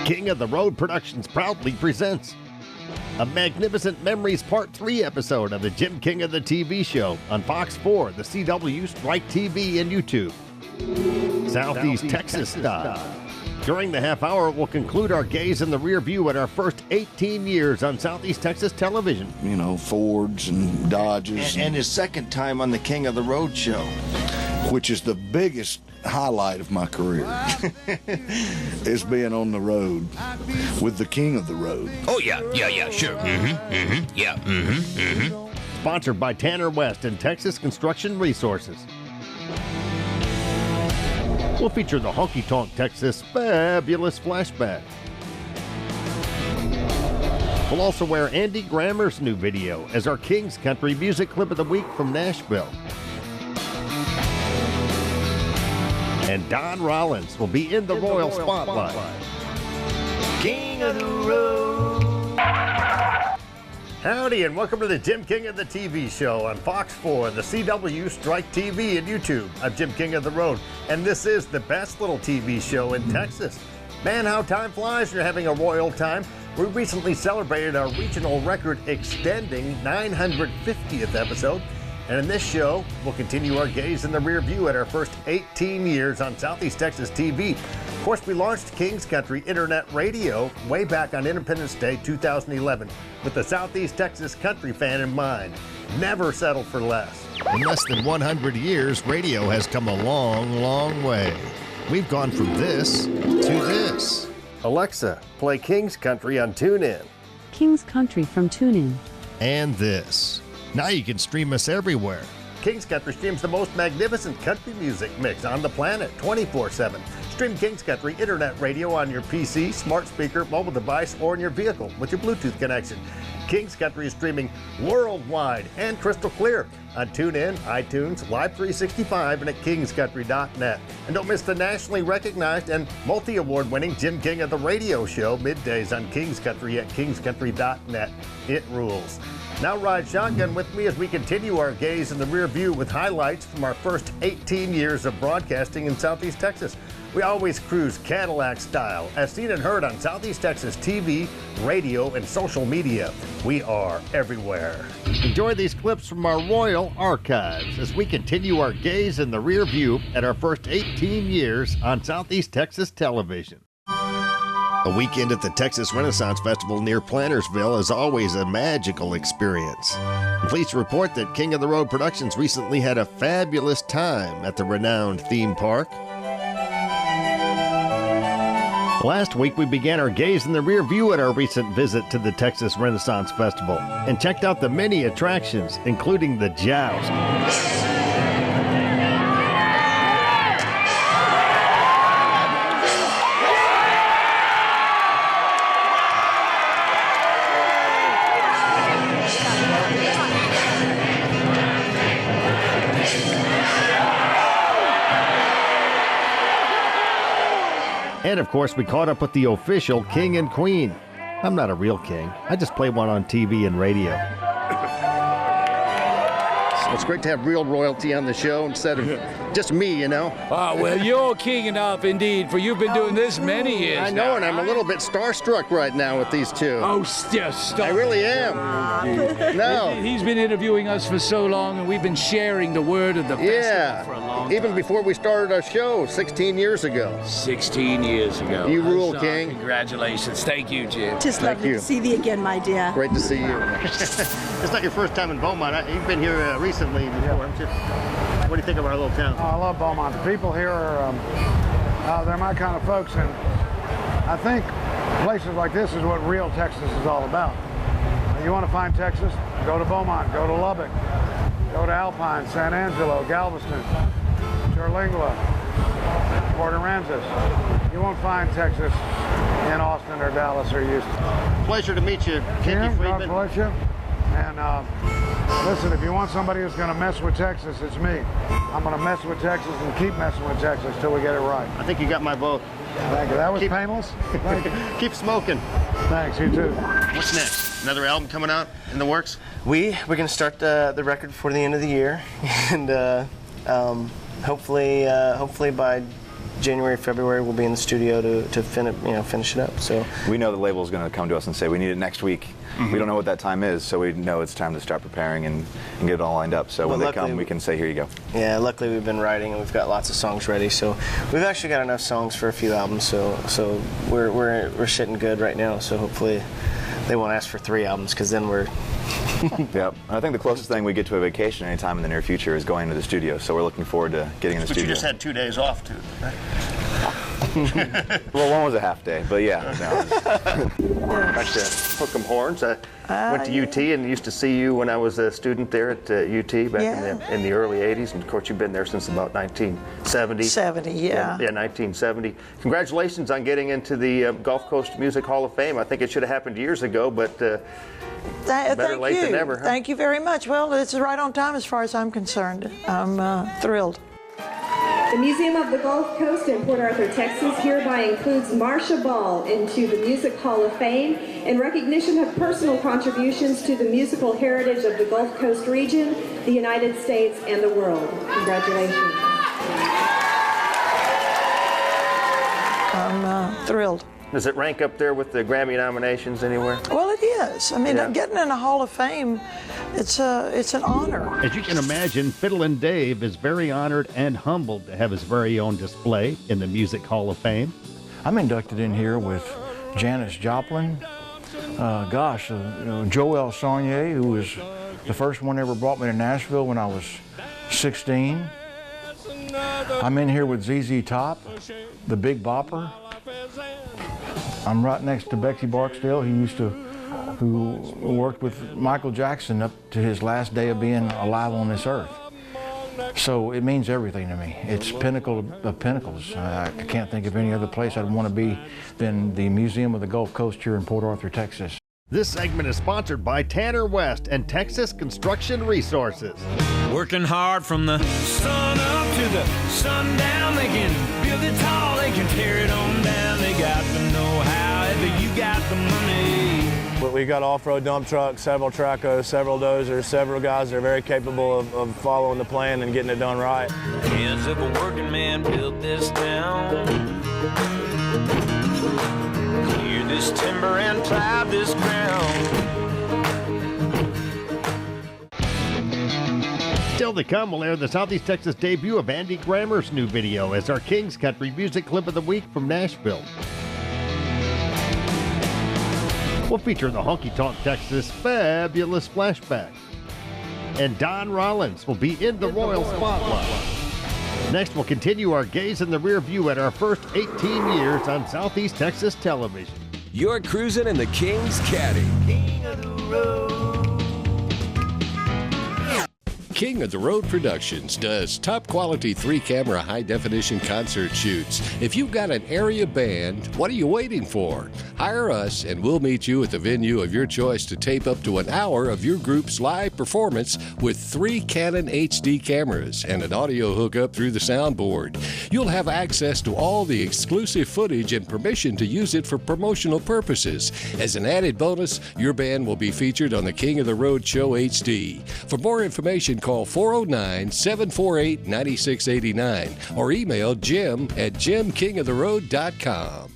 King of the Road Productions proudly presents a Magnificent Memories Part 3 episode of the Jim King of the TV show on Fox 4, the CW, Strike TV, and YouTube. Southeast Texas style. During the half hour, we'll conclude our gaze in the rear view at our first 18 years on Southeast Texas television. You know, Fords and Dodges. And his second time on the King of the Road show. Which is the biggest highlight of my career, is being on the road with the King of the Road. Oh, yeah, sure. Sponsored by Tanner West and Texas Construction Resources. We'll feature the Honky Tonk Texas Fabulous Flashback. We'll also wear Andy Grammer's new video as our King's Country Music Clip of the Week from Nashville. And Don Rollins will be in the Royal Spotlight. King of the Road. Howdy, and welcome to the Jim King of the TV show on Fox 4, the CW, Strike TV, and YouTube. I'm Jim King of the Road, and this is the best little TV show in Texas. Man, how time flies. You're having a royal time. We recently celebrated our regional record extending 950th episode. And in this show, we'll continue our gaze in the rear view at our first 18 years on Southeast Texas TV. Of course, we launched King's Country Internet Radio way back on Independence Day 2011 with the Southeast Texas country fan in mind. Never settle for less. In less than 100 years, radio has come a long, long way. We've gone from this to this. Alexa, play King's Country on TuneIn. King's Country from TuneIn. And this. Now you can stream us everywhere. King's Country streams the most magnificent country music mix on the planet 24/7. Stream King's Country Internet Radio on your PC, smart speaker, mobile device, or in your vehicle with your Bluetooth connection. King's Country is streaming worldwide and crystal clear on TuneIn, iTunes, Live 365, and at kingscountry.net. And don't miss the nationally recognized and multi-award winning Jim King of the Radio show middays on King's Country at kingscountry.net. It rules. Now ride shotgun with me as we continue our gaze in the rear view with highlights from our first 18 years of broadcasting in Southeast Texas. We always cruise Cadillac style, as seen and heard on Southeast Texas TV, radio, and social media. We are everywhere. Enjoy these clips from our Royal Archives as we continue our gaze in the rear view at our first 18 years on Southeast Texas television. A weekend at the Texas Renaissance Festival near Plantersville is always a magical experience. I'm pleased to report that King of the Road Productions recently had a fabulous time at the renowned theme park. Last week, we began our gaze in the rear view at our recent visit to the Texas Renaissance Festival and checked out the many attractions, including the Joust. And of course, we caught up with the official King and Queen. I'm not a real king. I just play one on TV and radio. So it's great to have real royalty on the show instead of just me, you know. Well, you're king enough indeed, for you've been doing this many years I know, now. and I'm a little bit starstruck right now with these two. Oh, stop. I really am. No. He's been interviewing us for so long, and we've been sharing the word of the festival for a long time. Even before we started our show 16 years ago. 16 years ago. You rule, King. Congratulations. Thank you, Jim. Just Thank lovely you. to see thee again, my dear. Great to see you. It's not your first time in Beaumont. You've been here recently before, haven't you? What do you think of our little town? I love Beaumont. The people here are, they're my kind of folks, and I think places like this is what real Texas is all about. You want to find Texas? Go to Beaumont, go to Lubbock, go to Alpine, San Angelo, Galveston, Terlingua, Port Aransas. You won't find Texas in Austin or Dallas or Houston. Pleasure to meet you, Kenny Jim, Friedman. God bless you. And listen, if you want somebody who's going to mess with Texas, it's me. I'm going to mess with Texas and keep messing with Texas till we get it right. I think you got my vote. Thank you. That was painless. Thank you. Keep smoking. Thanks, you too. What's next? Another album coming out in the works? We're going to start the record before the end of the year, and hopefully by January, February, we'll be in the studio to finish it up. So we know the label is going to come to us and say we need it next week. We don't know what that time is, so we know it's time to start preparing and get it all lined up. So when they come, we can say, here you go. Yeah, luckily we've been writing and we've got lots of songs ready. So we've actually got enough songs for a few albums. So we're sitting good right now. So hopefully they won't ask for 3 albums, because then we're Yep. I think the closest thing we get to a vacation anytime in the near future is going to the studio. So we're looking forward to getting in the studio. But you just had 2 days off too, right? Well, one was a half day, but yeah. Back to Hook'em Horns. I went to UT and used to see you when I was a student there at UT back in the early 80s. And of course, you've been there since about 1970. 70, yeah. Yeah, 1970. Congratulations on getting into the Gulf Coast Music Hall of Fame. I think it should have happened years ago, but better late than never. Huh? Thank you very much. Well, it's right on time as far as I'm concerned. I'm thrilled. The Museum of the Gulf Coast in Port Arthur, Texas hereby includes Marsha Ball into the Music Hall of Fame in recognition of personal contributions to the musical heritage of the Gulf Coast region, the United States, and the world. Congratulations. I'm thrilled. Does it rank up there with the Grammy nominations anywhere? Well, it is. I mean, getting in a Hall of Fame, it's an honor. As you can imagine, Fiddlin' Dave is very honored and humbled to have his very own display in the Music Hall of Fame. I'm inducted in here with Janis Joplin, Joel Saunier, who was the first one ever brought me to Nashville when I was 16. I'm in here with ZZ Top, the Big Bopper. I'm right next to Betsy Barksdale, who worked with Michael Jackson up to his last day of being alive on this earth. So it means everything to me. It's pinnacle of pinnacles. I can't think of any other place I'd want to be than the Museum of the Gulf Coast here in Port Arthur, Texas. This segment is sponsored by Tanner West and Texas Construction Resources. Working hard from the sun up to the sundown, they can build it tall, they can tear it on down. They got the know-how, if you got the money. We've got off-road dump trucks, several Tracos, several dozers, several guys that are very capable of following the plan and getting it done right. Hands of a working man built this town. Clear this timber and plow this ground. Still to come, we'll air the Southeast Texas debut of Andy Grammer's new video as our King's Country Music Clip of the Week from Nashville. We'll feature the Honky Tonk Texas Fabulous Flashback. And Don Rollins will be in the Royal Spotlight. Next, we'll continue our gaze in the rear view at our first 18 years on Southeast Texas television. You're cruising in the King's Caddy. King of the Road. King of the Road Productions does top quality 3-camera high definition concert shoots. If you've got an area band, what are you waiting for? Hire us and we'll meet you at the venue of your choice to tape up to an hour of your group's live performance with 3 Canon HD cameras and an audio hookup through the soundboard. You'll have access to all the exclusive footage and permission to use it for promotional purposes. As an added bonus, your band will be featured on the King of the Road Show HD. For more information, call 409-748-9689 or email Jim at jimkingoftheroad.com.